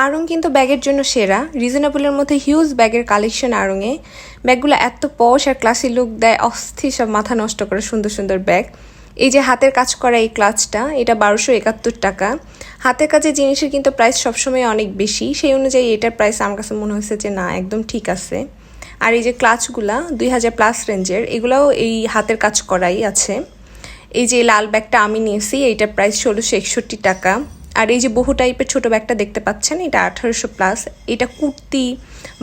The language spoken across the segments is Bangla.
আড়ং কিন্তু ব্যাগের জন্য সেরা। রিজনেবলের মধ্যে হিউজ ব্যাগের কালেকশন আড়ংয়ে। ব্যাগগুলো এত পশ আর ক্লাসি লুক দেয়, অস্থির সব মাথা নষ্ট করে সুন্দর সুন্দর ব্যাগ। এই যে হাতের কাজ করা এই ক্লাচটা, এটা 1271 টাকা। হাতের কাজের জিনিসের কিন্তু প্রাইস সবসময় অনেক বেশি, সেই অনুযায়ী এটার প্রাইস আমার কাছে মনে হয়েছে যে না, একদম ঠিক আছে। আর এই যে ক্লাচগুলা 2000+ রেঞ্জের, এগুলোও এই হাতের কাজ করাই আছে। এই যে লাল ব্যাগটা আমি নিয়েছি, এইটার প্রাইস 1661 টাকা। আর এই যে বহু টাইপের ছোট ব্যাগটা দেখতে পাচ্ছেন, এটা 1800+। এটা কুর্তি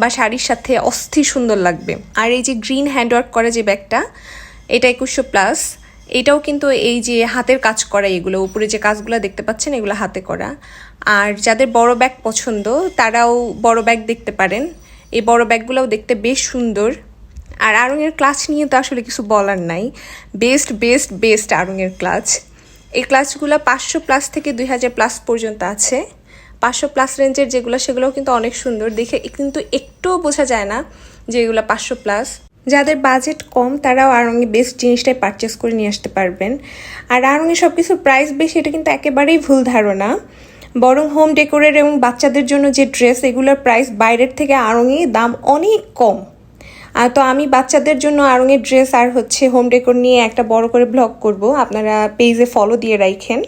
বা শাড়ির সাথে অস্থির সুন্দর লাগবে। আর এই যে গ্রিন হ্যান্ডওয়ার্ক করা যে ব্যাগটা, এটা 2100+। এটাও কিন্তু এই যে হাতের কাজ করা, এগুলো উপরে যে কাজগুলো দেখতে পাচ্ছেন এগুলো হাতে করা। আর যাদের বড় ব্যাগ পছন্দ তারাও বড় ব্যাগ দেখতে পারেন। এই বড় ব্যাগগুলোও দেখতে বেশ সুন্দর। আর আড়ংয়ের ক্লাচ নিয়ে তো আসলে কিছু বলার নাই, বেস্ট বেস্ট বেস্ট আড়ংয়ের ক্লাচ। এই ক্লাচগুলো 500+ থেকে 2000+ পর্যন্ত আছে। 500+ রেঞ্জের যেগুলো, সেগুলোও কিন্তু অনেক সুন্দর দেখে, কিন্তু একটুও বোঝা যায় না যে এগুলো 500+। যাদের বাজেট কম তারাও আড়ংয়ে বেস্ট জিনিসটাই পারচেস করে নিয়ে আসতে পারবেন। আর আড়ংয়ে সব কিছুর প্রাইস বেশি, এটা কিন্তু একেবারেই ভুল ধারণা। বরং হোম ডেকোরের এবং বাচ্চাদের জন্য যে ড্রেস, এগুলোর প্রাইস বাইরের থেকে আড়ংয়ে দাম অনেক কম। তো আমি বাচ্চাদের জন্য আড়ংয়ের ড্রেস আর হোম ডেকোর নিয়ে একটা বড় করে ব্লগ করব, আপনারা পেজে ফলো দিয়ে রাখেন।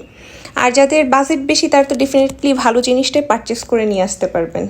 আর যাদের বাজেট বেশি তারা তো ডেফিনেটলি ভালো জিনিসটাই পারচেস করে নিয়ে আসতে পারবেন।